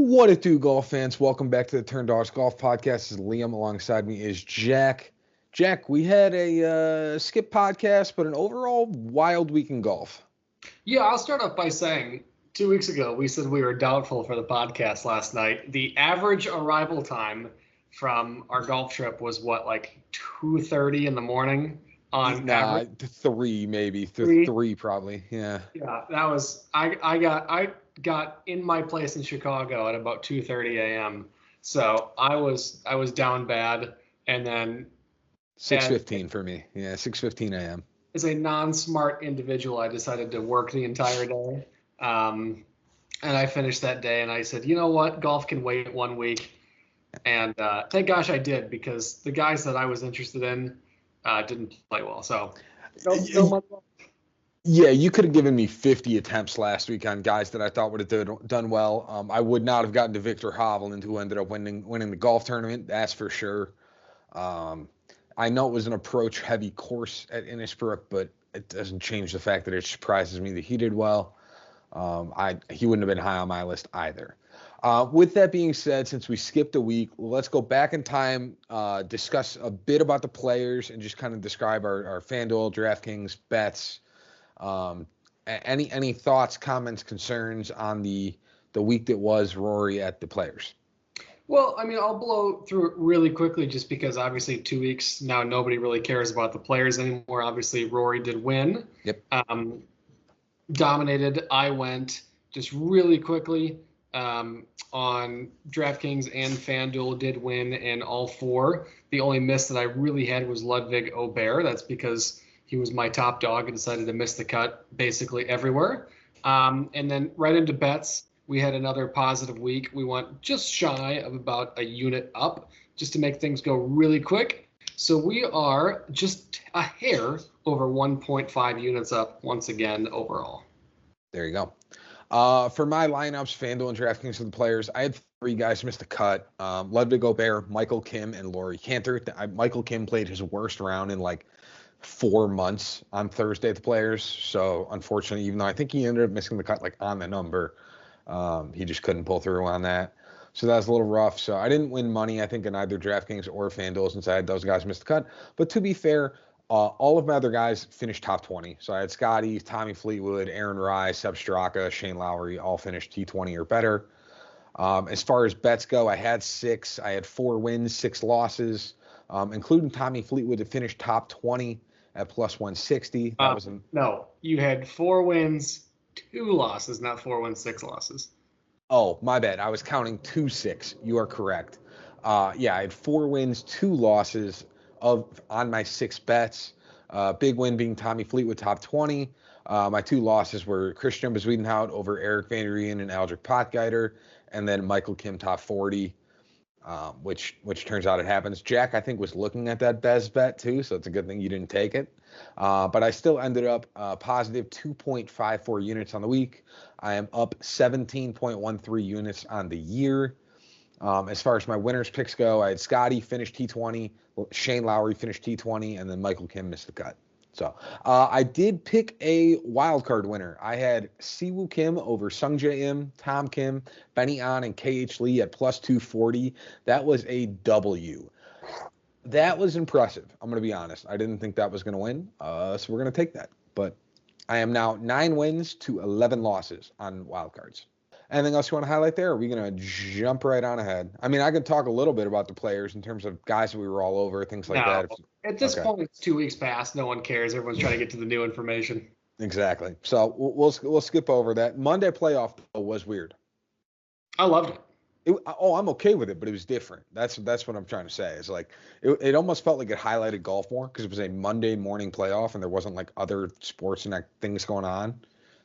What it do, golf fans? Welcome back to the Turn Dogs Golf Podcast. This is Liam. Alongside me is Jack. Jack, we had a skip podcast, but an overall wild week in golf. Yeah, I'll start off by saying 2 weeks ago we said we were doubtful for the podcast last night. The average arrival time from our golf trip was what, like 2:30 in the morning on Nah, average? three maybe, Three. three probably. Yeah. Yeah, that was I got in my place in Chicago at about 2:30 a.m. So I was down bad, and then as 6:15 for me. Yeah, 6:15 a.m. as a non-smart individual, I decided to work the entire day. And I finished that day, and I said, you know what, golf can wait 1 week. And thank gosh I did, because the guys that I was interested in didn't play well. So no much. Yeah, you could have given me 50 attempts last week on guys that I thought would have done well. I would not have gotten to Victor Hovland, who ended up winning the golf tournament. That's for sure. I know it was an approach-heavy course at Innisbrook, but it doesn't change the fact that it surprises me that he did well. He wouldn't have been high on my list either. With that being said, since we skipped a week, let's go back in time, discuss a bit about the players, and just kind of describe our FanDuel, DraftKings bets. Any thoughts, comments, concerns on the week that was Rory at the players? Well, I mean, I'll blow through it really quickly, just because obviously 2 weeks now nobody really cares about the players anymore. Obviously, Rory did win. Yep. Dominated. I went just really quickly on DraftKings and FanDuel, did win in all four. The only miss that I really had was Ludwig Aubert. That's because he was my top dog and decided to miss the cut basically everywhere. And then right into bets, we had another positive week. We went just shy of about a unit up, just to make things go really quick. So we are just a hair over 1.5 units up once again overall. There you go. For my lineups, FanDuel and DraftKings for the players, I had three guys miss the cut. Ludwig Aubert, Michael Kim, and Laurie Cantor. Michael Kim played his worst round in like 4 months on Thursday at the players. So unfortunately, even though I think he ended up missing the cut like on the number, he just couldn't pull through on that. So that was a little rough. So I didn't win money, I think, in either DraftKings or FanDuel, since I had those guys miss the cut. But to be fair, all of my other guys finished top 20. So I had Scotty, Tommy Fleetwood, Aaron Rai, Seb Straka, Shane Lowry, all finished T20 or better. As far as bets go, I had six. I had 4 wins, 6 losses, including Tommy Fleetwood to finish top 20 at plus 160. No, you had 4 wins, 2 losses, not 4 wins, 6 losses. Oh, my bad. I was counting 2-6. You are correct. Yeah, I had 4 wins, 2 losses on my 6 bets. Big win being Tommy Fleetwood top 20. My 2 losses were Christian Bezuidenhout over Eric Van Rijn and Aldrich Potgieter, and then Michael Kim top 40. Which turns out it happens. Jack, I think, was looking at that Bez bet too, so it's a good thing you didn't take it. But I still ended up positive 2.54 units on the week. I am up 17.13 units on the year. As far as my winners picks go, I had Scotty finished T20, Shane Lowry finished T20, and then Michael Kim missed the cut. So I did pick a wild card winner. I had Siwoo Kim over Sungjae Im, Tom Kim, Benny An, and KH Lee at plus 240. That was a W. That was impressive. I'm going to be honest. I didn't think that was going to win, so we're going to take that. But I am now 9 wins to 11 losses on wild cards. Anything else you want to highlight there? Or are we going to jump right on ahead? I mean, I could talk a little bit about the players in terms of guys that we were all over, things like that. At this point, it's 2 weeks past. No one cares. Everyone's trying to get to the new information. Exactly. So we'll skip over that. Monday playoff was weird. I loved it. I'm okay with it, but it was different. That's what I'm trying to say. It's like it almost felt like it highlighted golf more because it was a Monday morning playoff and there wasn't like other sports and things going on.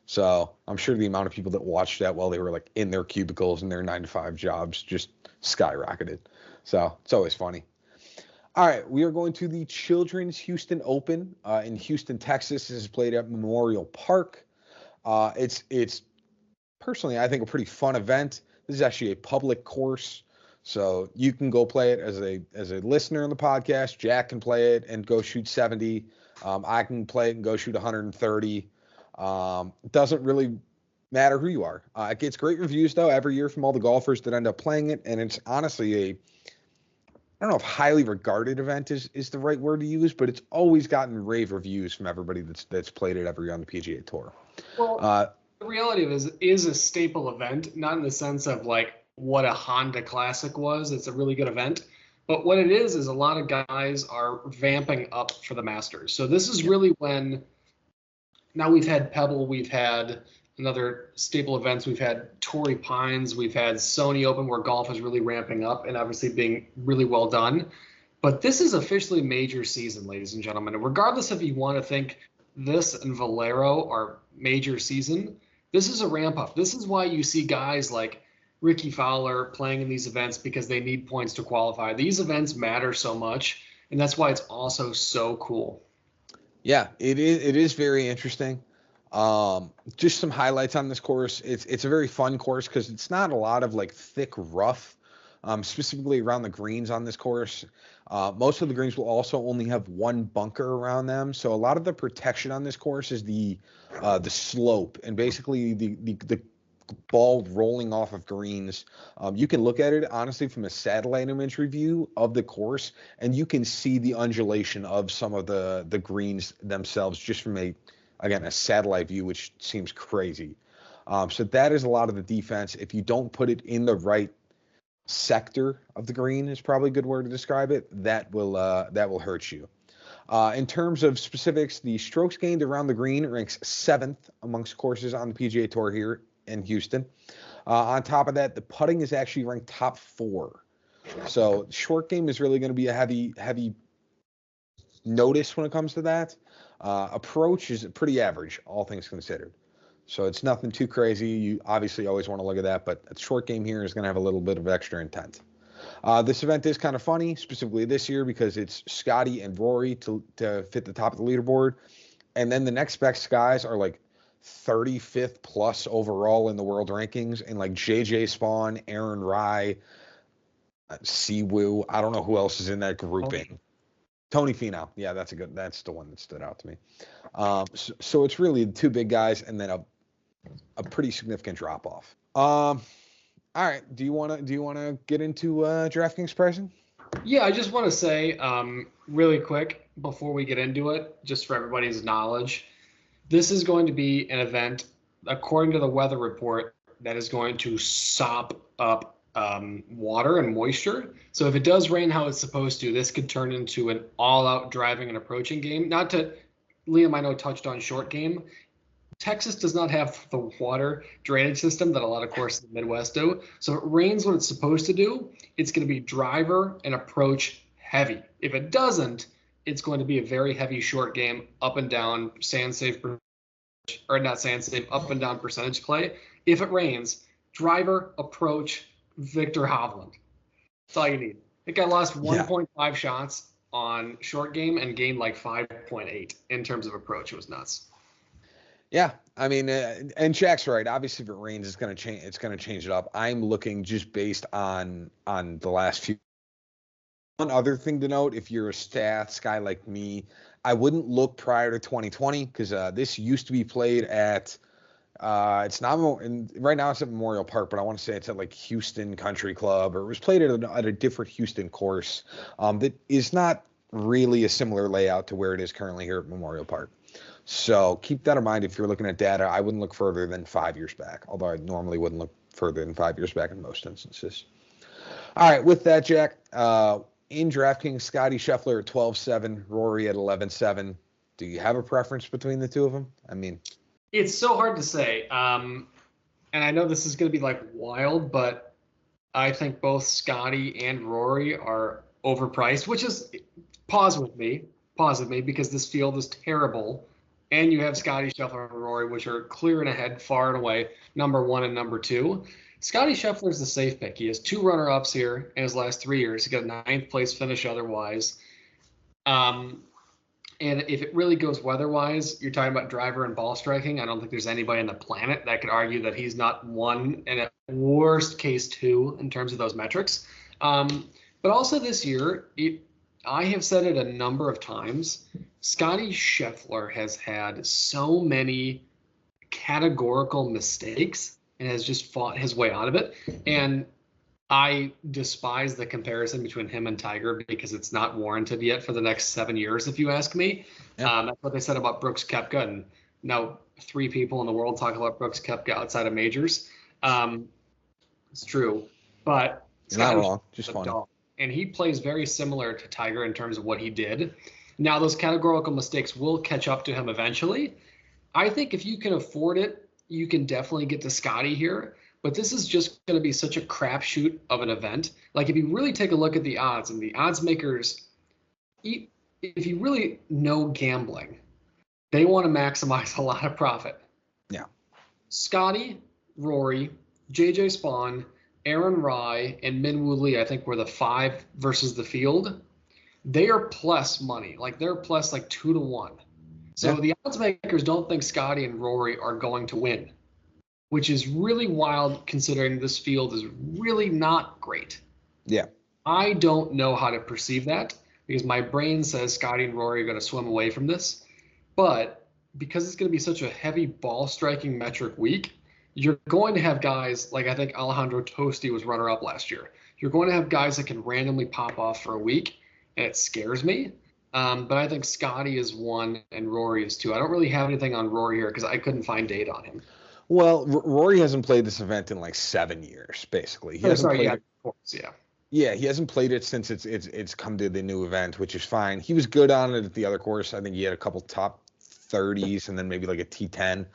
So I'm sure the amount of people that watched that while they were like in their cubicles and their 9-to-5 jobs just skyrocketed. So it's always funny. All right, we are going to the Children's Houston Open in Houston, Texas. This is played at Memorial Park. It's personally, I think, a pretty fun event. This is actually a public course, so you can go play it as a listener in the podcast. Jack can play it and go shoot 70. I can play it and go shoot 130. Doesn't really matter who you are. It gets great reviews though every year from all the golfers that end up playing it, and it's honestly I don't know if highly regarded event is the right word to use, but it's always gotten rave reviews from everybody that's played it every year on the PGA Tour. Well, Uh, the reality of it is a staple event, not in the sense of like what a Honda Classic was. It's a really good event. But what it is a lot of guys are vamping up for the Masters. So this is yeah, really when now we've had Pebble, we've had another staple events, we've had Torrey Pines, we've had Sony Open where golf is really ramping up and obviously being really well done. But this is officially major season, ladies and gentlemen. And regardless if you want to think this and Valero are major season, this is a ramp up. This is why you see guys like Ricky Fowler playing in these events because they need points to qualify. These events matter so much, and that's why it's also so cool. yeah, it is. It is very interesting. Just some highlights on this course. It's a very fun course because it's not a lot of like thick rough, specifically around the greens on this course. Most of the greens will also only have one bunker around them, so a lot of the protection on this course is the slope and basically the ball rolling off of greens. You can look at it honestly from a satellite imagery view of the course, and you can see the undulation of some of the greens themselves just from a satellite view, which seems crazy. So that is a lot of the defense. If you don't put it in the right sector of the green, is probably a good word to describe it. That will hurt you. In terms of specifics, the strokes gained around the green ranks 7th amongst courses on the PGA Tour here in Houston. On top of that, the putting is actually ranked top 4. So short game is really going to be a heavy notice when it comes to that. Approach is pretty average, all things considered. So it's nothing too crazy. You obviously always want to look at that, but a short game here is going to have a little bit of extra intent. This event is kind of funny, specifically this year, because it's Scotty and Rory to fit the top of the leaderboard. And then the next best guys are like 35th plus overall in the world rankings. And like JJ Spawn, Aaron Rye, Siwoo. I don't know who else is in that grouping. Tony Finau. Yeah, that's the one that stood out to me. So it's really the two big guys and then a pretty significant drop off. All right. Do you wanna get into DraftKings pricing? Yeah, I just want to say really quick before we get into it, just for everybody's knowledge, this is going to be an event, according to the weather report, that is going to sop up water and moisture. So if it does rain how it's supposed to, this could turn into an all-out driving and approaching game. Not to, Liam, I know touched on short game. Texas does not have the water drainage system that a lot of courses in the Midwest do. So if it rains what it's supposed to do, it's going to be driver and approach heavy. If it doesn't, it's going to be a very heavy short game, up and down, sand safe, or not sand safe, up and down percentage play. If it rains, driver, approach, Victor Hovland. That's all you need. I think I lost 1.5 shots on short game and gained like 5.8 in terms of approach. It was nuts. Yeah, I mean, and Jack's right. Obviously, if it rains, it's going to change. It's going to change it up. I'm looking just based on the last few. One other thing to note, if you're a stats guy like me, I wouldn't look prior to 2020 because this used to be played at. It's not right now. It's at Memorial Park, but I want to say it's at like Houston Country Club, or it was played at a different Houston course that is not really a similar layout to where it is currently here at Memorial Park. So keep that in mind if you're looking at data. I wouldn't look further than 5 years back, although I normally wouldn't look further than 5 years back in most instances. All right, with that, Jack, in DraftKings, Scotty Scheffler at 12-7, Rory at 11-7. Do you have a preference between the two of them? I mean, it's so hard to say. And I know this is going to be like wild, but I think both Scotty and Rory are overpriced, which is pause with me because this field is terrible. And you have Scotty Scheffler and Rory, which are clear and ahead, far and away, number 1 and number 2. Scotty Scheffler is the safe pick. He has 2 runner-ups here in his last 3 years. He got a 9th place finish otherwise. And if it really goes weather-wise, you're talking about driver and ball striking. I don't think there's anybody on the planet that could argue that he's not 1 and at worst case 2 in terms of those metrics. But also this year, I have said it a number of times, Scotty Scheffler has had so many categorical mistakes and has just fought his way out of it. And I despise the comparison between him and Tiger because it's not warranted yet for the next 7 years, if you ask me. Yeah. That's what they said about Brooks Koepka, and now 3 people in the world talk about Brooks Koepka outside of majors. It's true, but You're not wrong. Just funny. dog, and he plays very similar to Tiger in terms of what he did. Now, those categorical mistakes will catch up to him eventually. I think if you can afford it, you can definitely get to Scotty here. But this is just going to be such a crapshoot of an event. Like, if you really take a look at the odds, and the odds makers, if you really know gambling, they want to maximize a lot of profit. Yeah. Scotty, Rory, JJ Spawn, Aaron Rai, and Min Woo Lee, I think, were the 5 versus the field. They are plus money. Like, they're plus like 2 to 1. So the odds makers don't think Scotty and Rory are going to win, which is really wild considering this field is really not great. Yeah. I don't know how to perceive that because my brain says Scotty and Rory are going to swim away from this. But because it's going to be such a heavy ball striking metric week, you're going to have guys like, I think Alejandro Tosti was runner-up last year. You're going to have guys that can randomly pop off for a week, and it scares me. But I think Scotty is 1 and Rory is 2. I don't really have anything on Rory here because I couldn't find data on him. Well, Rory hasn't played this event in like 7 years, basically. He hasn't played it. Of course, yeah. Yeah, he hasn't played it since it's come to the new event, which is fine. He was good on it at the other course. I think he had a couple top 30s and then maybe like a T10.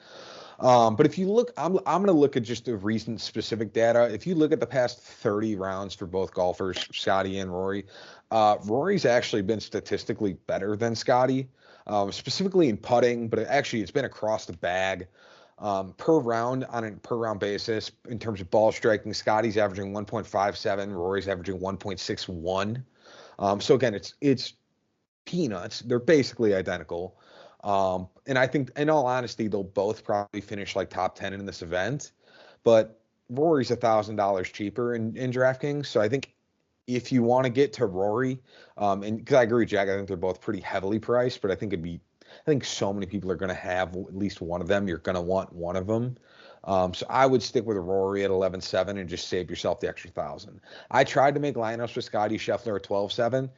But if you look, I'm going to look at just the recent specific data. If you look at the past 30 rounds for both golfers, Scotty and Rory, Rory's actually been statistically better than Scotty, specifically in putting, but it's been across the bag. Per round on a per round basis in terms of ball striking, Scotty's averaging 1.57, Rory's averaging 1.61. So again, it's peanuts. They're basically identical. And I think, in all honesty, they'll both probably finish like top 10 in this event. But Rory's $1,000 cheaper in DraftKings. So I think if you want to get to Rory, and because I agree with Jack, I think they're both pretty heavily priced, but I think so many people are going to have at least one of them. You're going to want one of them. So I would stick with Rory at 11.7 and just save yourself the extra 1,000. I tried to make lineups with Scotty Scheffler at 12.7.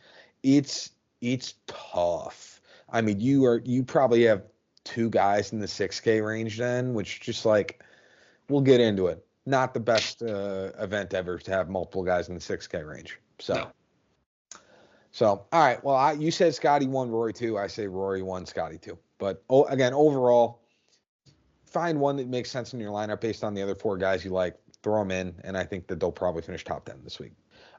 It's tough. I mean, you probably have 2 guys in the 6K range then, which just like, we'll get into it. Not the best event ever to have multiple guys in the 6K range. So. No. So, all right. Well, you said Scotty 1, Rory 2. I say Rory 1, Scotty 2. But again, overall, find one that makes sense in your lineup based on the other 4 guys you like. Throw them in, and I think that they'll probably finish top 10 this week.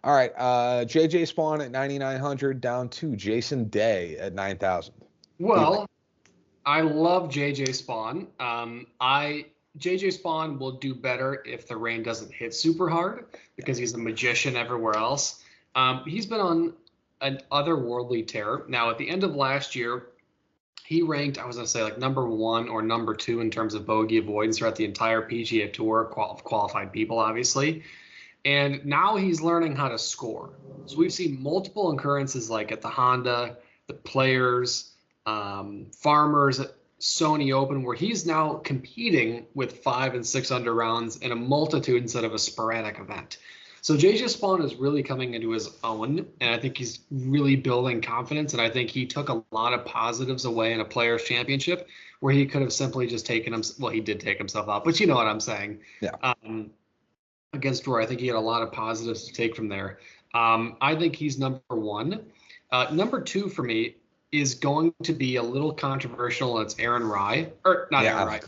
All right. JJ Spawn at 9,900 down to Jason Day at 9,000. Well, I love JJ Spawn. JJ Spawn will do better if the rain doesn't hit super hard because he's a magician everywhere else. He's been on an otherworldly tear. Now, at the end of last year, he ranked, I was going to say, like number 1 or number 2 in terms of bogey avoidance throughout the entire PGA Tour, qualified people, obviously. And now he's learning how to score. So we've seen multiple occurrences like at the Honda, the Players, Farmers, Sony Open, where he's now competing with 5 and 6 under rounds in a multitude instead of a sporadic event. So JJ Spawn is really coming into his own, and I think he's really building confidence, and I think he took a lot of positives away in a Players' Championship where he could have simply just taken him. Well, he did take himself out, but you know what I'm saying. Yeah. Against Roy, I think he had a lot of positives to take from there. I think he's number 1. Number 2 for me is going to be a little controversial, and it's Aaron Rai. Or not Aaron Rai.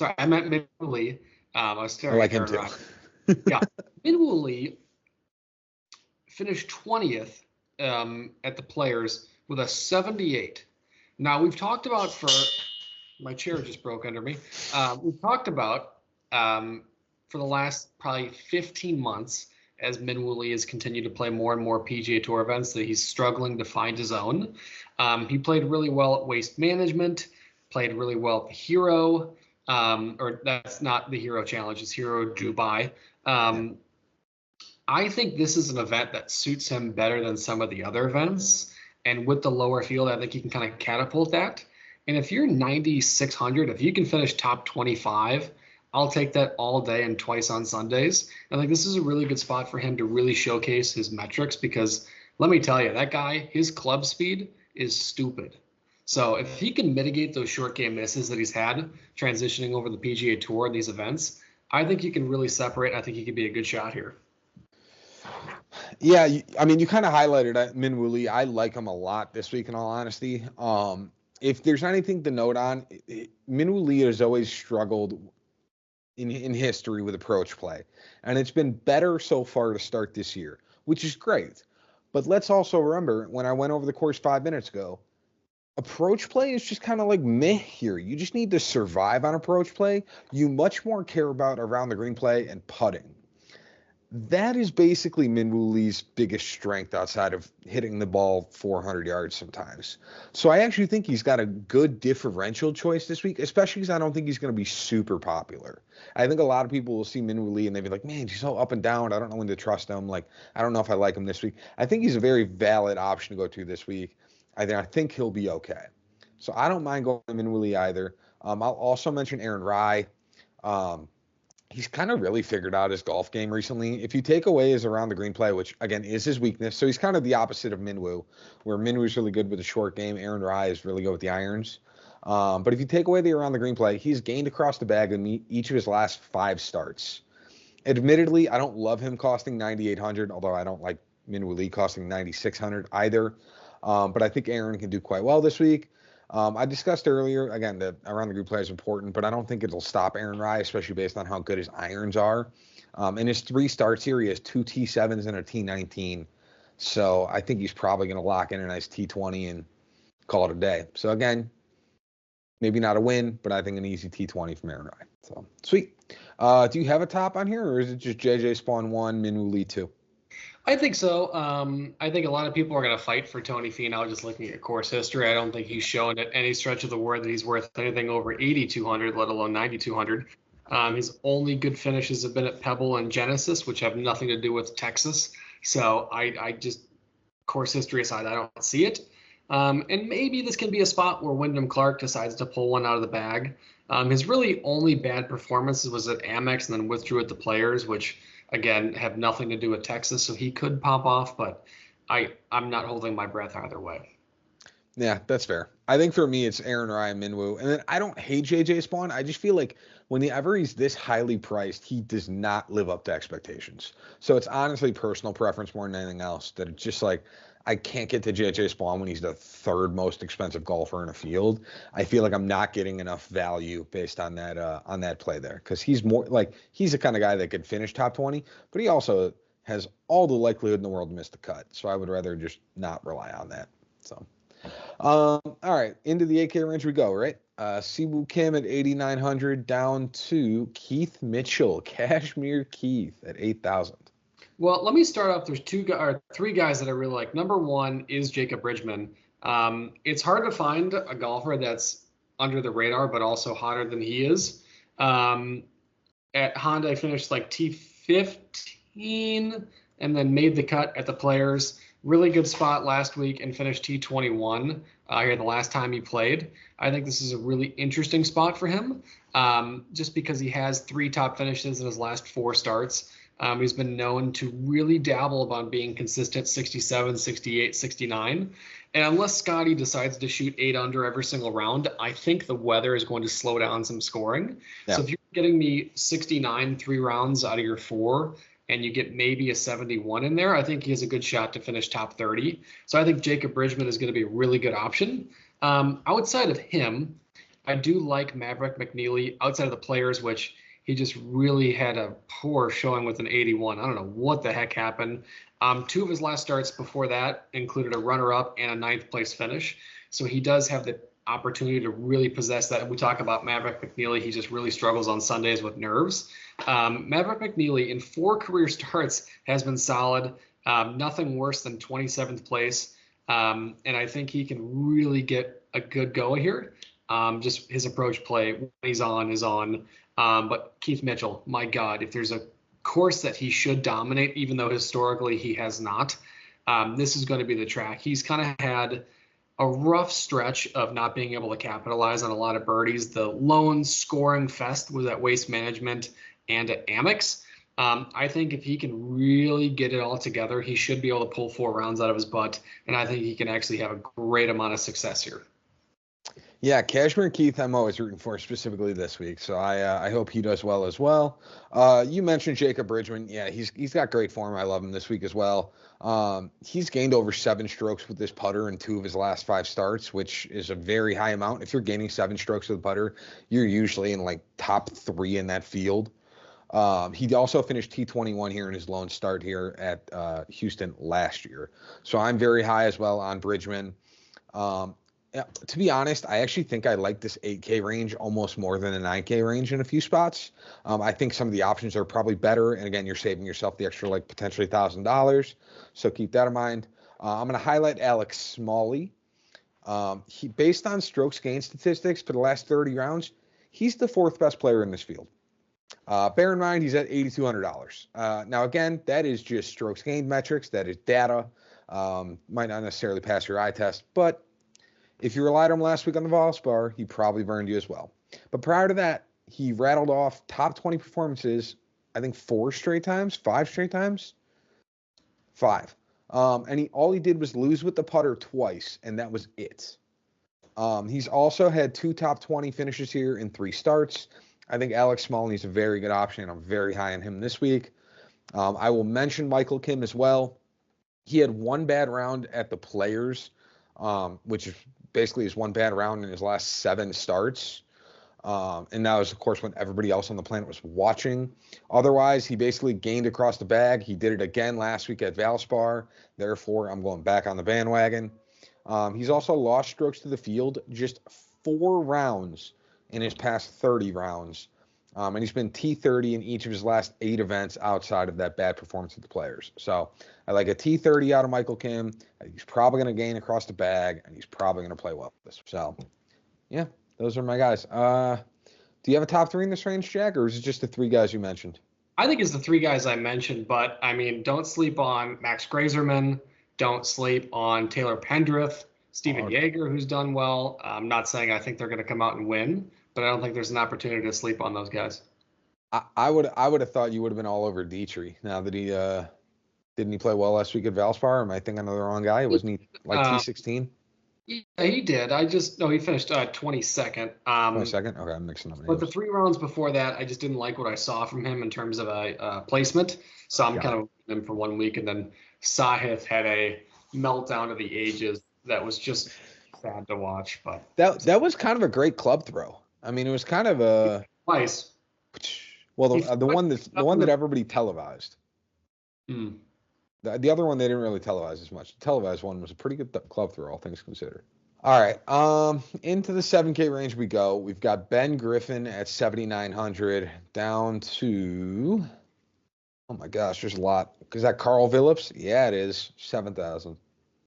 Sorry, I meant Min Woo Lee. I was staring at Aaron Rai. Yeah. Min Woo Lee finished 20th at the Players with a 78. Now, we've talked about my chair just broke under me. We've talked about for the last probably 15 months as Min Woo Lee has continued to play more and more PGA Tour events that he's struggling to find his own. He played really well at Waste Management, played really well at the Hero, or that's not the Hero Challenge, it's Hero Dubai. I think this is an event that suits him better than some of the other events. And with the lower field, I think he can kind of catapult that. And if you're 9,600, if you can finish top 25, I'll take that all day and twice on Sundays. And like this is a really good spot for him to really showcase his metrics because let me tell you, that guy, his club speed is stupid. So if he can mitigate those short game misses that he's had transitioning over the PGA Tour and these events, I think he can really separate. I think he could be a good shot here. Yeah, I mean, you kind of highlighted Min-Woo Lee. I like him a lot this week, in all honesty. If there's anything to note on, Min-Woo Lee has always struggled in history with approach play, and it's been better so far to start this year, which is great. But let's also remember, when I went over the course 5 minutes ago, approach play is just kind of like meh here. You just need to survive on approach play. You much more care about around the green play and putting. That is basically Min-Woo Lee's biggest strength outside of hitting the ball 400 yards sometimes. So I actually think he's got a good differential choice this week, especially because I don't think he's going to be super popular. I think a lot of people will see Min-Woo Lee and they'll be like, man, he's so up and down. I don't know when to trust him. Like, I don't know if I like him this week. I think he's a very valid option to go to this week. I think he'll be okay. So I don't mind going to Min-Woo Lee either. I'll also mention Aaron Rai. He's kind of really figured out his golf game recently. If you take away his around the green play, which again is his weakness, so he's kind of the opposite of Min-Woo, where Min-Woo's really good with the short game, Aaron Rai is really good with the irons. But if you take away the around the green play, he's gained across the bag in each of his last 5 starts. Admittedly, I don't love him costing 9,800, although I don't like Min-Woo Lee costing 9,600 either. But I think Aaron can do quite well this week. I discussed earlier, again, that around the group play is important, but I don't think it'll stop Aaron Rai, especially based on how good his irons are. In his 3 starts here, he has 2 T7s and a T19. So I think he's probably going to lock in a nice T20 and call it a day. So again, maybe not a win, but I think an easy T20 from Aaron Rai. So sweet. Do you have a top on here, or is it just JJ Spawn 1, Min-Woo Lee 2? I think so. I think a lot of people are going to fight for Tony Finau just looking at course history. I don't think he's shown at any stretch of the word that he's worth anything over 8,200, let alone 9,200. His only good finishes have been at Pebble and Genesis, which have nothing to do with Texas. So I just, course history aside, I don't see it. And maybe this can be a spot where Wyndham Clark decides to pull one out of the bag. His really only bad performances was at Amex and then withdrew at the Players, which again have nothing to do with Texas. So he could pop off, but I'm not holding my breath either way. Yeah, that's fair. I think for me, it's Aaron Rai and Min-Woo. And then I don't hate JJ Spawn. I just feel like whenever he's this highly priced, he does not live up to expectations. So it's honestly personal preference more than anything else. That it's just like, I can't get to JJ Spawn when he's the 3rd most expensive golfer in a field. I feel like I'm not getting enough value based on that play there. Because he's more like, he's the kind of guy that could finish top 20, but he also has all the likelihood in the world to miss the cut. So I would rather just not rely on that. So. All right, into the 8K range we go, right? Siwoo Kim at 8,900 down to Keith Mitchell, Cashmere Keith at 8,000. Well, let me start off. There's 3 guys that I really like. Number 1 is Jacob Bridgman. It's hard to find a golfer that's under the radar, but also hotter than he is. At Honda, I finished like T15 and then made the cut at the Players. Really good spot last week and finished T21 here the last time he played. I think this is a really interesting spot for him just because he has 3 top finishes in his last 4 starts. He's been known to really dabble about being consistent 67, 68, 69. And unless Scotty decides to shoot 8 under every single round, I think the weather is going to slow down some scoring. Yeah. So if you're getting me 69 3 rounds out of your 4, and you get maybe a 71 in there, I think he has a good shot to finish top 30. So I think Jacob Bridgman is going to be a really good option. Outside of him, I do like Maverick McNeely outside of the Players, which he just really had a poor showing with an 81. I don't know what the heck happened. 2 of his last starts before that included a runner-up and a 9th place finish. So he does have the opportunity to really possess that. We talk about Maverick McNeely. He just really struggles on Sundays with nerves. Maverick McNeely in 4 career starts has been solid. Nothing worse than 27th place. And I think he can really get a good go here. Just his approach play when he's on is on. But Keith Mitchell, my God, if there's a course that he should dominate, even though historically he has not, this is going to be the track. He's kind of had a rough stretch of not being able to capitalize on a lot of birdies. The lone scoring fest was at Waste Management and at Amex. I think if he can really get it all together, he should be able to pull 4 rounds out of his butt, and I think he can actually have a great amount of success here. Yeah, Cashmere Keith, I'm always rooting for specifically this week, so I hope he does well as well. You mentioned Jacob Bridgman. Yeah, he's got great form. I love him this week as well. He's gained over 7 strokes with this putter in 2 of his last 5 starts, which is a very high amount. If you're gaining 7 strokes with a putter, you're usually in like top 3 in that field. He also finished T21 here in his lone start here at Houston last year. So I'm very high as well on Bridgman. Yeah, to be honest, I actually think I like this 8K range almost more than the 9K range in a few spots. I think some of the options are probably better. And again, you're saving yourself the extra, like potentially $1,000. So keep that in mind. I'm going to highlight Alex Smalley. He, based on strokes gain statistics for the last 30 rounds, he's the 4th best player in this field. Bear in mind, he's at $8,200. Now, again, that is just strokes gained metrics. That is data. Might not necessarily pass your eye test, but if you relied on him last week on the Valspar, he probably burned you as well. But prior to that, he rattled off top 20 performances, I think 4 straight times, 5 straight times, 5. And all he did was lose with the putter twice, and that was it. He's also had 2 top 20 finishes here in 3 starts. I think Alex Smalley is a very good option, and I'm very high on him this week. I will mention Michael Kim as well. He had 1 bad round at the Players, which is basically his 1 bad round in his last 7 starts. And that was, of course, when everybody else on the planet was watching. Otherwise, he basically gained across the bag. He did it again last week at Valspar. Therefore, I'm going back on the bandwagon. He's also lost strokes to the field just 4 rounds in his past 30 rounds. And he's been T30 in each of his last 8 events outside of that bad performance at the Players. So I like a T30 out of Michael Kim. He's probably going to gain across the bag, and he's probably going to play well this. So, yeah, those are my guys. Do you have a top 3 in this range, Jack, or is it just the 3 guys you mentioned? I think it's the 3 guys I mentioned, but I mean, don't sleep on Max Grazerman. Don't sleep on Taylor Pendrith, Steven Yeager, who's done well. I'm not saying I think they're going to come out and win, but I don't think there's an opportunity to sleep on those guys. I would have thought you would have been all over Dietrich. Now that he didn't he play well last week at Valspar? Am I thinking of the wrong guy? Wasn't he like T16? Yeah, he did. He finished 22nd. 22nd? Okay, I'm mixing up names. But the 3 rounds before that, I just didn't like what I saw from him in terms of a placement. So I'm kind of him for 1 week, and then Sahith had a meltdown of the ages that was just sad to watch. But that was kind of a great club throw. I mean, it was kind of a twice. Well, the one that everybody televised. The other one they didn't really televise as much. The televised one was a pretty good club throw, all things considered. All right, into the 7K range we go. We've got Ben Griffin at 7,900 down to, oh my gosh, there's a lot. Is that Carl Phillips? Yeah, it is 7,000.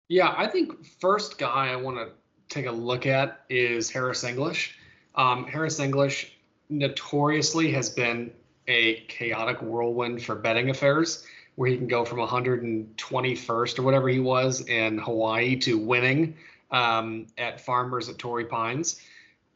Yeah, I think first guy I want to take a look at is Harris English. Harris English notoriously has been a chaotic whirlwind for betting affairs, where he can go from 121st or whatever he was in Hawaii to winning at Farmers at Torrey Pines.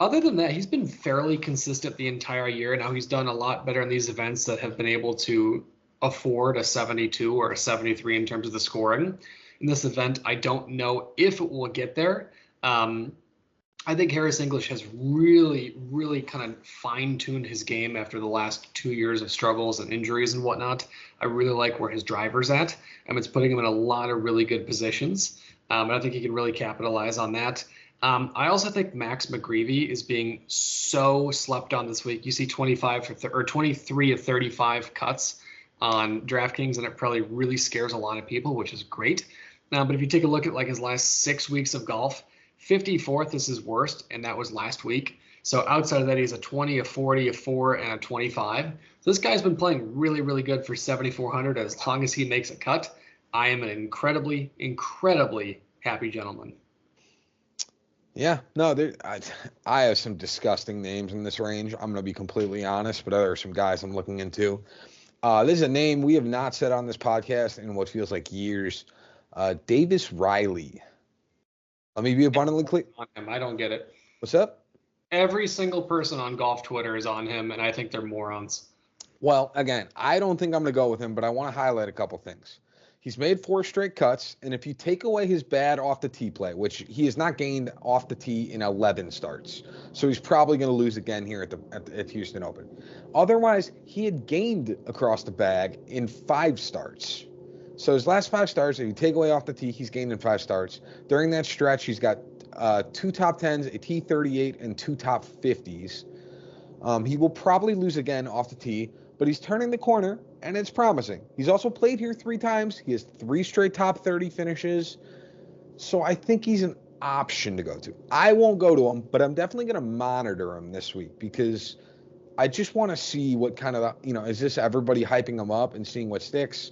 Other than that, he's been fairly consistent the entire year. Now he's done a lot better in these events that have been able to afford a 72 or a 73 in terms of the scoring. In this event, I don't know if it will get there. I think Harris English has really, really kind of fine-tuned his game after the last 2 years of struggles and injuries and whatnot. I really like where his driver's at. It's putting him in a lot of really good positions. And I think he can really capitalize on that. I also think Max McGreevy is being so slept on this week. You see 23 of 35 cuts on DraftKings, and it probably really scares a lot of people, which is great. But if you take a look at like his last 6 weeks of golf, 54th is his worst, and that was last week. So outside of that, he's a 20, a 40, a 4, and a 25. So this guy's been playing really, really good for 7,400. As long as he makes a cut, I am an incredibly, incredibly happy gentleman. Yeah, no, I have some disgusting names in this range. I'm going to be completely honest, but there are some guys I'm looking into. This is a name we have not said on this podcast in what feels like years. Davis Riley. Let me be abundantly clear. On him. I don't get it. What's up? Every single person on golf Twitter is on him, and I think they're morons. Well, again, I don't think I'm going to go with him, but I want to highlight a couple things. He's made 4 straight cuts, and if you take away his bad off the tee play, which he has not gained off the tee in 11 starts, so he's probably going to lose again here at Houston Open. Otherwise, he had gained across the bag in 5 starts. So his last 5 starts, if you take away off the tee, he's gained in 5 starts. During that stretch, he's got 2 top 10s, a T38, and 2 top 50s. He will probably lose again off the tee, but he's turning the corner, and it's promising. He's also played here 3 times. He has 3 straight top 30 finishes. So I think he's an option to go to. I won't go to him, but I'm definitely going to monitor him this week because I just want to see what kind of, is this everybody hyping him up and seeing what sticks?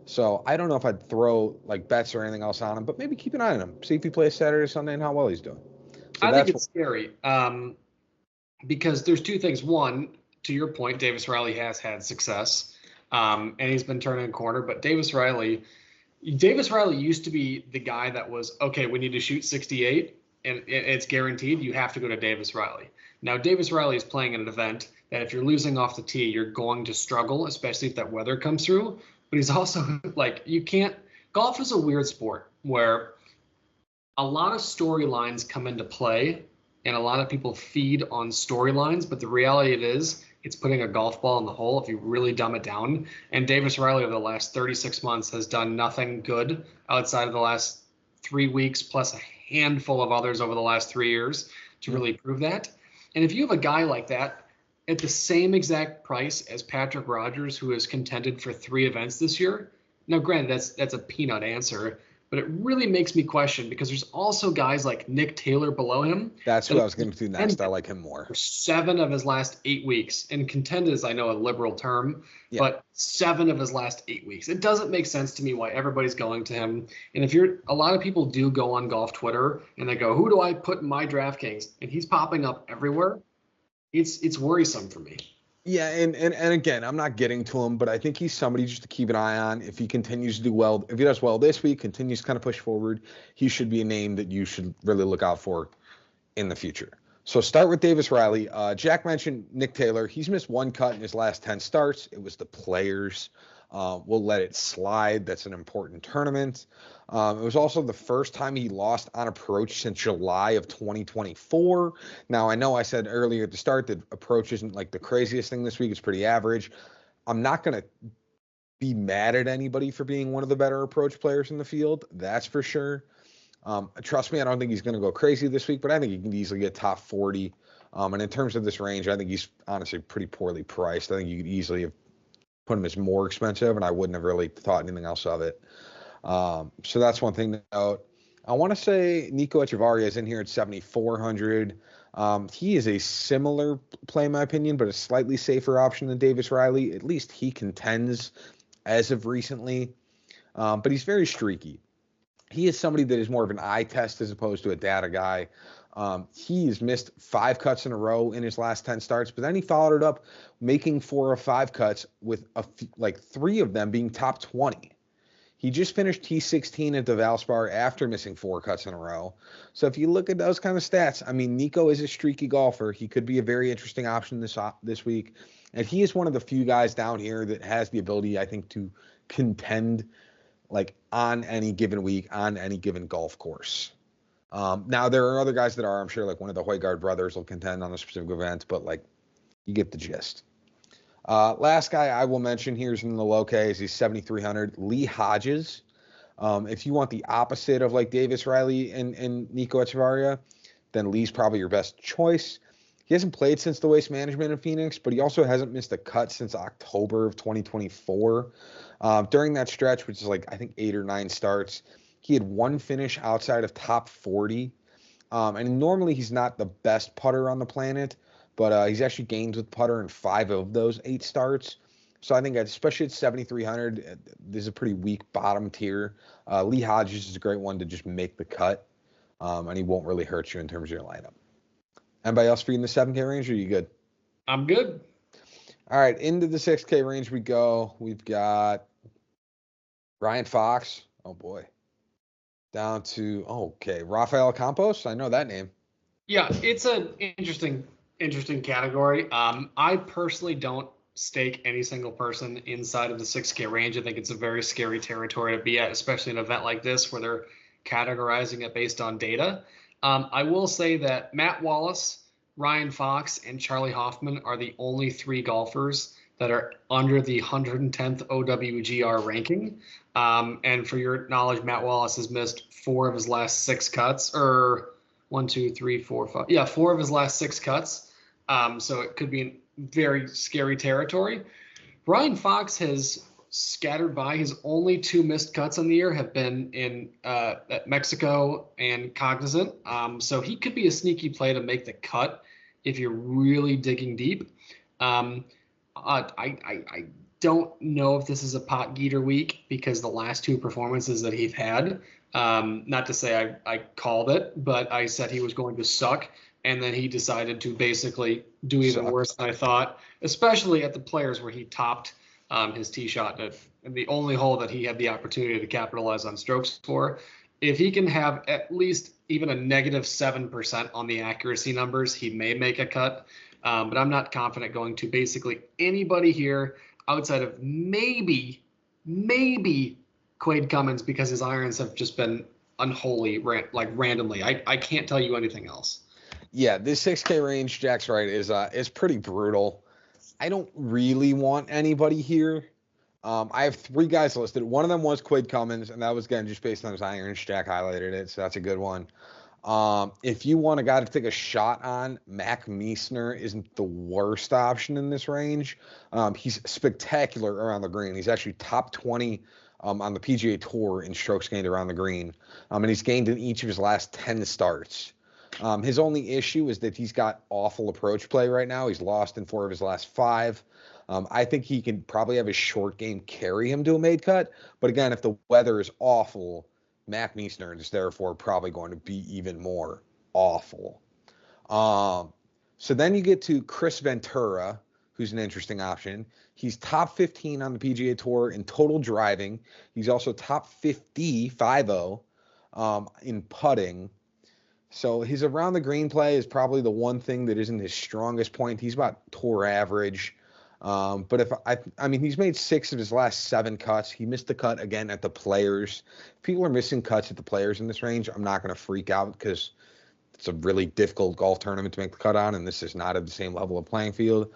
So I don't know if I'd throw like bets or anything else on him, but maybe keep an eye on him. See if he plays Saturday or Sunday and how well he's doing. So I think it's scary because there's 2 things. One, to your point, Davis Riley has had success, and he's been turning a corner. But Davis Riley used to be the guy that was, okay, we need to shoot 68, and it's guaranteed. You have to go to Davis Riley. Now, Davis Riley is playing in an event that if you're losing off the tee, you're going to struggle, especially if that weather comes through. But he's also like, you can't. Golf is a weird sport where a lot of storylines come into play and a lot of people feed on storylines, but the reality it is it's putting a golf ball in the hole if you really dumb it down. And Davis Riley over the last 36 months has done nothing good outside of the last 3 weeks plus a handful of others over the last 3 years to really prove that. And if you have a guy like that at the same exact price as Patrick Rodgers, who has contended for 3 events this year, now granted that's a peanut answer, but it really makes me question because there's also guys like Nick Taylor below him. That's who I was going to do next. I like him more. For 7 of his last 8 weeks, and contend is, I know, a liberal term, but 7 of his last 8 weeks. It doesn't make sense to me why everybody's going to him. And a lot of people do go on golf Twitter and they go, who do I put in my DraftKings? And he's popping up everywhere. It's worrisome for me. Yeah, and again, I'm not getting to him, but I think he's somebody just to keep an eye on. If he continues to do well, if he does well this week, continues to kind of push forward, he should be a name that you should really look out for in the future. So start with Davis Riley. Jack mentioned Nick Taylor. He's missed 1 cut in his last 10 starts. It was the Players. We'll let it slide. That's an important tournament. It was also the first time he lost on approach since July of 2024. Now, I know I said earlier at the start that approach isn't like the craziest thing this week. It's pretty average. I'm not going to be mad at anybody for being one of the better approach players in the field. That's for sure. Trust me, I don't think he's going to go crazy this week, but I think he can easily get top 40. And in terms of this range, I think he's honestly pretty poorly priced. I think you could easily have put him as more expensive, and I wouldn't have really thought anything else of it. So that's one thing to note. I want to say Nico Echevarria is in here at 7,400. He is a similar play, in my opinion, but a slightly safer option than Davis Riley. At least he contends as of recently, but he's very streaky. He is somebody that is more of an eye test as opposed to a data guy. He has missed 5 cuts in a row in his last 10 starts, but then he followed it up making 4 of 5 cuts with 3 of them being top 20. He just finished T16 at the Valspar after missing 4 cuts in a row. So if you look at those kind of stats, I mean, Nico is a streaky golfer. He could be a very interesting option this week. And he is one of the few guys down here that has the ability, I think, to contend like on any given week, on any given golf course. Now, there are other guys that are, I'm sure, like one of the Højgaard brothers will contend on a specific event, but like you get the gist. Last guy I will mention here is in the low Ks. He's 7,300. Lee Hodges. If you want the opposite of like Davis Riley and Nico Echevarria, then Lee's probably your best choice. He hasn't played since the Waste Management in Phoenix, but he also hasn't missed a cut since October of 2024. During that stretch, which is like, I think 8 or 9 starts, he had 1 finish outside of top 40. And normally he's not the best putter on the planet, but he's actually gained with putter in 5 of those 8 starts. So I think, especially at 7,300, this is a pretty weak bottom tier. Lee Hodges is a great one to just make the cut, and he won't really hurt you in terms of your lineup. Anybody else for you in the 7K range, or are you good? I'm good. All right, into the 6K range we go. We've got Ryan Fox. Oh, boy. down to, okay, Rafael Campos. I know that name. Yeah, it's an interesting category. I personally don't stake any single person inside of the 6K range. I think it's a very scary territory to be at, especially an event like this where they're categorizing it based on data. I will say that Matt Wallace, Ryan Fox, and Charlie Hoffman are the only three golfers that are under the 110th OWGR ranking. And for your knowledge, Matt Wallace has missed four of his last six cuts, or one, two, three, four, five. Yeah, four of his last six cuts. So it could be in very scary territory. Ryan Fox has scattered by. His only two missed cuts on the year have been in at Mexico and Cognizant. So he could be a sneaky play to make the cut if you're really digging deep. I don't know if this is a pot geeter week because the last two performances that he's had, not to say I called it, but I said he was going to suck. And then he decided to basically do even worse than I thought, especially at the Players where he topped his tee shot in the only hole that he had the opportunity to capitalize on strokes for. If he can have at least even a negative 7% on the accuracy numbers, he may make a cut. But I'm not confident going to basically anybody here outside of maybe Quade Cummins because his irons have just been unholy, like randomly. I can't tell you anything else. Yeah, this 6K range, Jack's right, is pretty brutal. I don't really want anybody here. I have three guys listed. One of them was Quade Cummins, and that was, again, just based on his irons. Jack highlighted it, so that's a good one. If you want a guy to take a shot on, Mac Meisner isn't the worst option in this range. He's spectacular around the green. He's actually top 20 on the PGA Tour in strokes gained around the green, and he's gained in each of his last 10 starts. His only issue is that he's got awful approach play right now. He's lost in four of his last five. I think he can probably have his short game carry him to a made cut. But again, if the weather is awful, Mac Meisner is therefore probably going to be even more awful. So then you get to Chris Ventura, who's an interesting option. He's top 15 on the PGA Tour in total driving. He's also top 50, 5-0, in putting. So his around the green play is probably the one thing that isn't his strongest point. He's about tour average. But he's made six of his last seven cuts. He missed the cut again at the Players. If people are missing cuts at the Players in this range, I'm not going to freak out because it's a really difficult golf tournament to make the cut on, and this is not at the same level of playing field.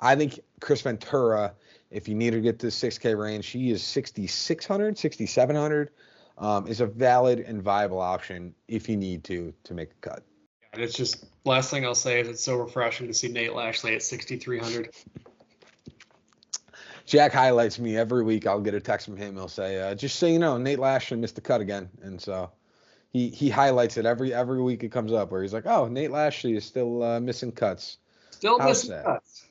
I think Chris Ventura, if you need to get to the 6K range, he is 6,600, 6,700. Is a valid and viable option if you need to make a cut. And it's just, last thing I'll say is it's so refreshing to see Nate Lashley at 6,300. Jack highlights me every week. I'll get a text from him. He'll say, just so you know, Nate Lashley missed the cut again. And so he highlights it every week it comes up where he's like, oh, Nate Lashley is still missing cuts. Still missing cuts.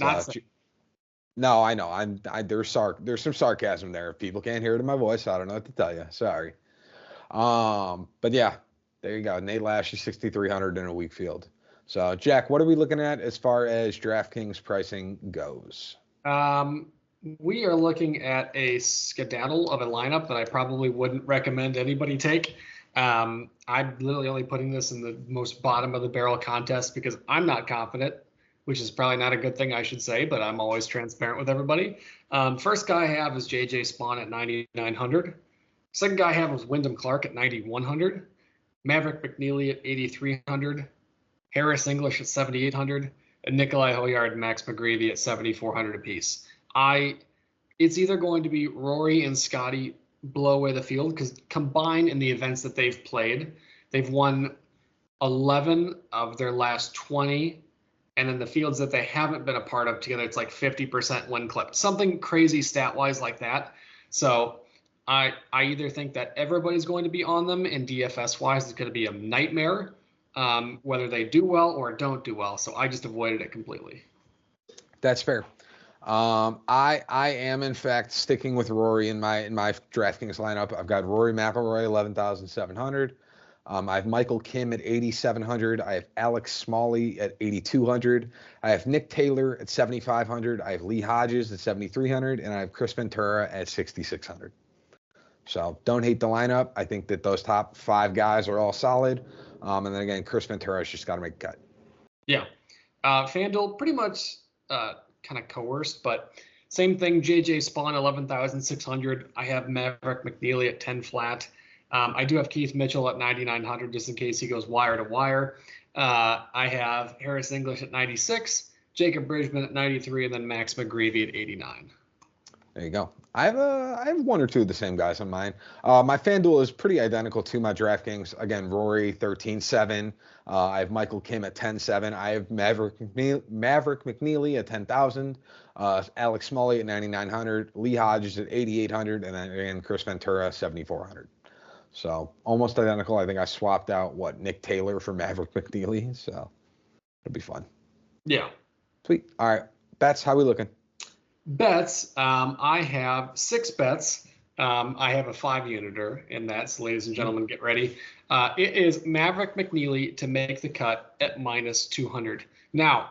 Not so, no, I know. There's some sarcasm there. If people can't hear it in my voice, I don't know what to tell you. Sorry. But yeah, there you go. Nate Lashley, 6,300 in a weak field. So Jack, what are we looking at as far as DraftKings pricing goes? We are looking at a skedaddle of a lineup that I probably wouldn't recommend anybody take. I'm literally only putting this in the most bottom of the barrel contest because I'm not confident, which is probably not a good thing, I should say, but I'm always transparent with everybody. First guy I have is JJ Spawn at 9,900. Second guy I have was Wyndham Clark at 9,100. Maverick McNeely at 8,300. Harris English at 7,800. And Nikolai Hoyard and Max McGreevy at 7,400 apiece. It's either going to be Rory and Scotty blow away the field because combined in the events that they've played, they've won 11 of their last 20. And then the fields that they haven't been a part of together, it's like 50% win clip, something crazy stat wise like that. So I either think that everybody's going to be on them and DFS wise, it's going to be a nightmare, whether they do well or don't do well. So I just avoided it completely. That's fair. I am in fact sticking with Rory in my DraftKings lineup. I've got Rory McIlroy 11,700. I have Michael Kim at 8,700. I have Alex Smalley at 8,200. I have Nick Taylor at 7,500. I have Lee Hodges at 7,300, and I have Chris Ventura at 6,600. So don't hate the lineup. I think that those top 5 guys are all solid. And then again, Chris Ventura's just got to make a cut. Yeah. FanDuel pretty much kind of coerced, but same thing. JJ Spawn 11,600. I have Maverick McNeely at 10 flat. I do have Keith Mitchell at 9,900 just in case he goes wire to wire. I have Harris English at 96, Jacob Bridgman at 93, and then Max McGreevy at 89. There you go. I have 1 or 2 of the same guys on mine. My FanDuel is pretty identical to my DraftKings. Again, Rory 13-7. I have Michael Kim at 10-7. I have Maverick McNeely at 10,000. Alex Smalley at 9,900. Lee Hodges at 8,800, and then Chris Ventura 7,400. So almost identical. I think I swapped out Nick Taylor for Maverick McNeely. So it'll be fun. Yeah. Sweet. All right, bets. How we looking? Bets. I have 6 bets. I have a 5-uniter in that. So, ladies and gentlemen, get ready. It is Maverick McNeely to make the cut at -200. Now,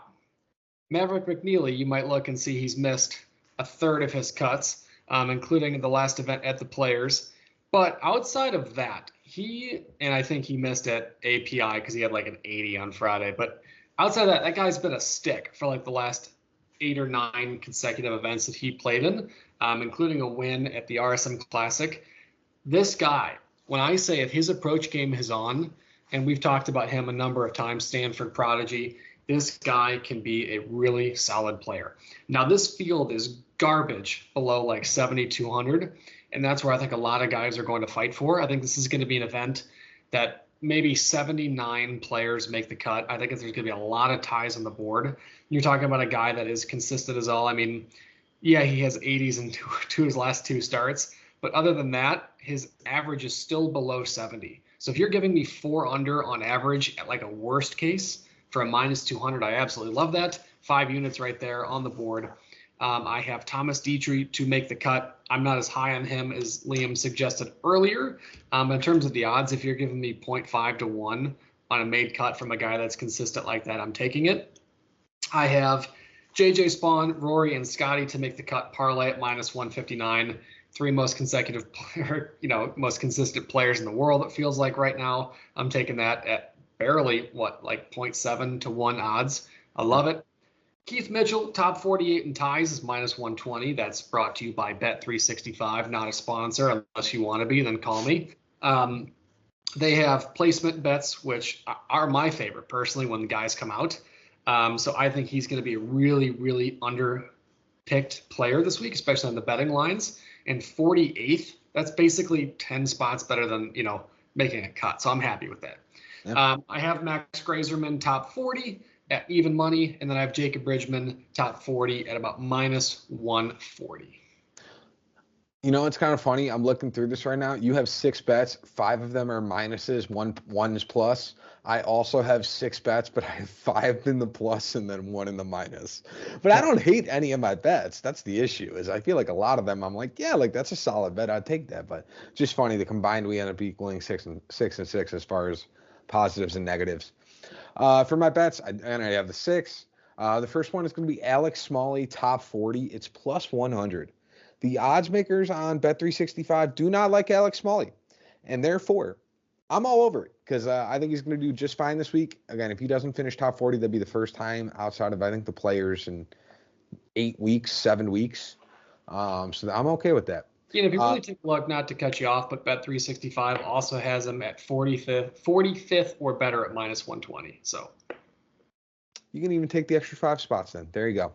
Maverick McNeely, you might look and see he's missed a third of his cuts, including the last event at the Players. But outside of that, I think he missed at API because he had like an 80 on Friday. But outside of that, that guy's been a stick for like the last 8 or 9 consecutive events that he played in, including a win at the RSM Classic. This guy, when I say if his approach game is on, and we've talked about him a number of times, Stanford prodigy, this guy can be a really solid player. Now, this field is garbage below like 7,200, and that's where I think a lot of guys are going to fight for. I think this is going to be an event that maybe 79 players make the cut. I think there's going to be a lot of ties on the board. You're talking about a guy that is consistent as all. I mean, yeah, he has 80s in two his last 2 starts, but other than that, his average is still below 70. So if you're giving me 4 under on average at like a worst case for a -200, I absolutely love that. 5 units right there on the board. I have Thomas Dietrich to make the cut. I'm not as high on him as Liam suggested earlier. In terms of the odds, if you're giving me 0.5 to 1 on a made cut from a guy that's consistent like that, I'm taking it. I have JJ Spawn, Rory, and Scotty to make the cut parlay at -159. 3 most consecutive most consistent players in the world, it feels like right now. I'm taking that at barely, 0.7 to 1 odds. I love it. Keith Mitchell, top 48 in ties is -120. That's brought to you by Bet365, not a sponsor. Unless you want to be, then call me. They have placement bets, which are my favorite personally when the guys come out. So I think he's going to be a really, really underpicked player this week, especially on the betting lines. And 48th, that's basically 10 spots better than, making a cut. So I'm happy with that. Yep. I have Max Grazerman, top 40 at even money, and then I have Jacob Bridgman, top 40 at about -140. It's kind of funny. I'm looking through this right now. You have 6 bets. 5 of them are minuses. One is plus. I also have 6 bets, but I have 5 in the plus and then 1 in the minus. But I don't hate any of my bets. That's the issue. Is I feel like a lot of them I'm like, yeah, like that's a solid bet. I'd take that. But just funny. The combined we end up equaling 6 and 6 as far as positives and negatives. For my bets, I have the 6. The first one is going to be Alex Smalley, top 40. It's +100. The odds makers on Bet365 do not like Alex Smalley, and therefore, I'm all over it because I think he's going to do just fine this week. Again, if he doesn't finish top 40, that'd be the first time outside of, I think, the Players in 8 weeks, 7 weeks. So I'm okay with that. If you really take a look, not to cut you off, but Bet365 also has him at 45th or better at -120. So you can even take the extra 5 spots then. There you go.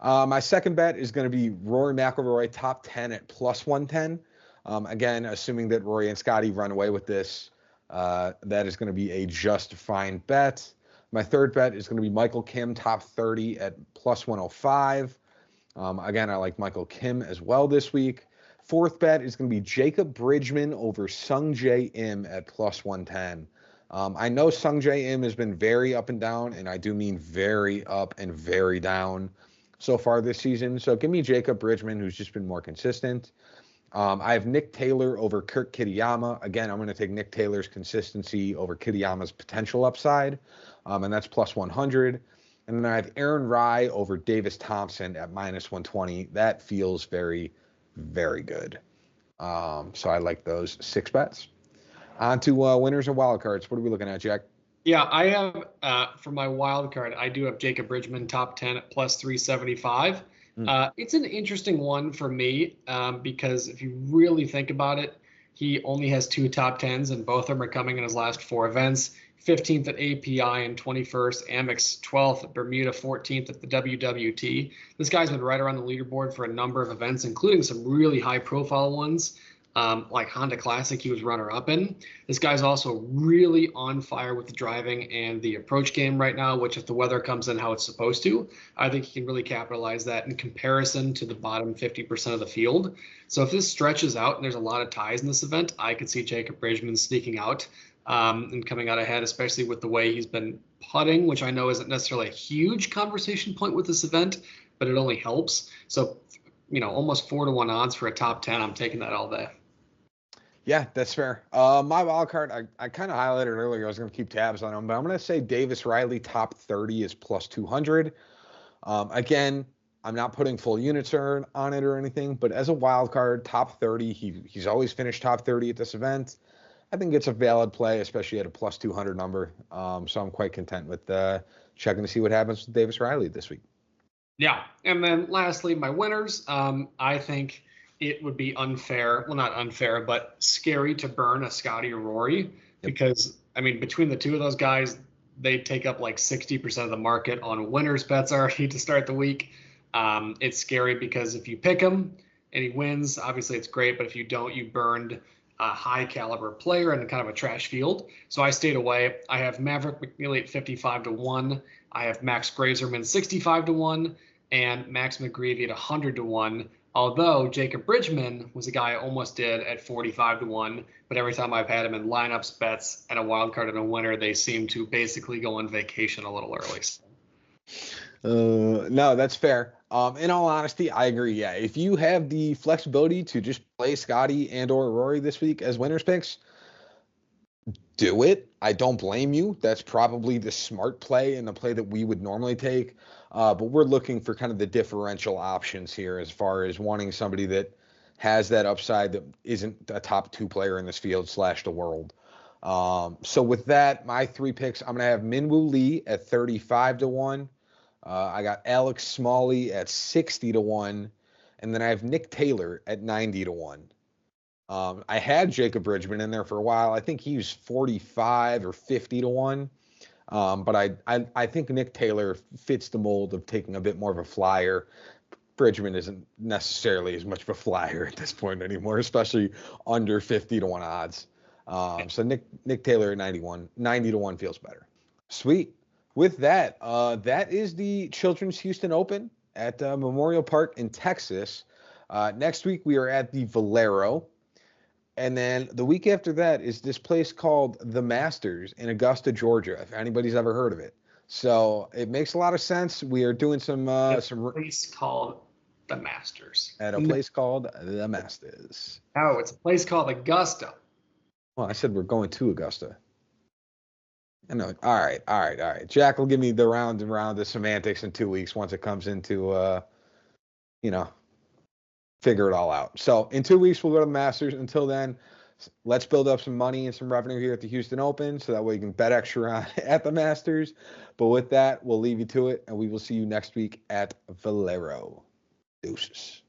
My second bet is going to be Rory McIlroy, top 10 at +110. Again, assuming that Rory and Scotty run away with this, that is going to be a just fine bet. My third bet is going to be Michael Kim, top 30 at +105. Again, I like Michael Kim as well this week. Fourth bet is going to be Jacob Bridgman over Sung Jae Im at +110. I know Sung Jae Im has been very up and down, and I do mean very up and very down so far this season. So give me Jacob Bridgman, who's just been more consistent. I have Nick Taylor over Kurt Kitayama. Again, I'm going to take Nick Taylor's consistency over Kitayama's potential upside, and that's +100. And then I have Aaron Rai over Davis Thompson at -120. That feels very, very good. So I like those 6 bets. On to winners and wild cards. What are we looking at, Jack? Yeah, I have for my wild card, I do have Jacob Bridgman top 10 at plus 375. Hmm. It's an interesting one for me because if you really think about it, he only has 2 top 10s, and both of them are coming in his last 4 events. 15th at API and 21st, Amex 12th at Bermuda, 14th at the WWT. This guy's been right around the leaderboard for a number of events, including some really high profile ones, like Honda Classic, he was runner up in. This guy's also really on fire with the driving and the approach game right now, which if the weather comes in how it's supposed to, I think he can really capitalize that in comparison to the bottom 50% of the field. So if this stretches out and there's a lot of ties in this event, I could see Jacob Bridgman sneaking out and coming out ahead, especially with the way he's been putting, which I know isn't necessarily a huge conversation point with this event, but it only helps. So, almost 4-1 odds for a top 10. I'm taking that all day. Yeah, that's fair. My wild card, I kind of highlighted earlier. I was going to keep tabs on them, but I'm going to say Davis Riley top 30 is plus 200. Again, I'm not putting full units on it or anything, but as a wild card, top 30, he's always finished top 30 at this event. I think it's a valid play, especially at a plus 200 number. So I'm quite content with checking to see what happens with Davis Riley this week. Yeah. And then lastly, my winners. I think it would be unfair. Well, not unfair, but scary to burn a Scotty or Rory because, I mean, between the two of those guys, they take up like 60% of the market on winners bets already to start the week. It's scary because if you pick him and he wins, obviously it's great. But if you don't, you burned a high caliber player in kind of a trash field. So I stayed away. I have Maverick McNeely at 55-1. I have Max Grazerman 65-1 and Max McGreevy at 100-1. Although Jacob Bridgman was a guy I almost did at 45-1, but every time I've had him in lineups, bets, and a wild card and a winner, they seem to basically go on vacation a little early. No, that's fair. In all honesty, I agree. Yeah, if you have the flexibility to just play Scotty and or Rory this week as winners picks, do it. I don't blame you. That's probably the smart play and the play that we would normally take. But we're looking for kind of the differential options here as far as wanting somebody that has that upside that isn't a top 2 player in this field / the world. So with that, my 3 picks, I'm going to have Minwoo Lee at 35-1. I got Alex Smalley at 60-1. And then I have Nick Taylor at 90-1. I had Jacob Bridgman in there for a while. I think he was 45 or 50-1. But I think Nick Taylor fits the mold of taking a bit more of a flyer. Bridgman isn't necessarily as much of a flyer at this point anymore, especially under 50-1 odds. So Nick Taylor at 90-1 feels better. Sweet. With that, that is the Children's Houston Open at Memorial Park in Texas. Next week we are at the Valero. And then the week after that is this place called The Masters in Augusta, Georgia, if anybody's ever heard of it. So it makes a lot of sense. We are doing some place called The Masters. At a place called The Masters. Oh, it's a place called Augusta. Well, I said we're going to Augusta. I know. All right. Jack will give me the round and round of semantics in 2 weeks once it comes into figure it all out. So in 2 weeks, we'll go to the Masters. Until then, let's build up some money and some revenue here at the Houston Open so that way you can bet extra at the Masters. But with that, we'll leave you to it, and we will see you next week at Valero. Deuces.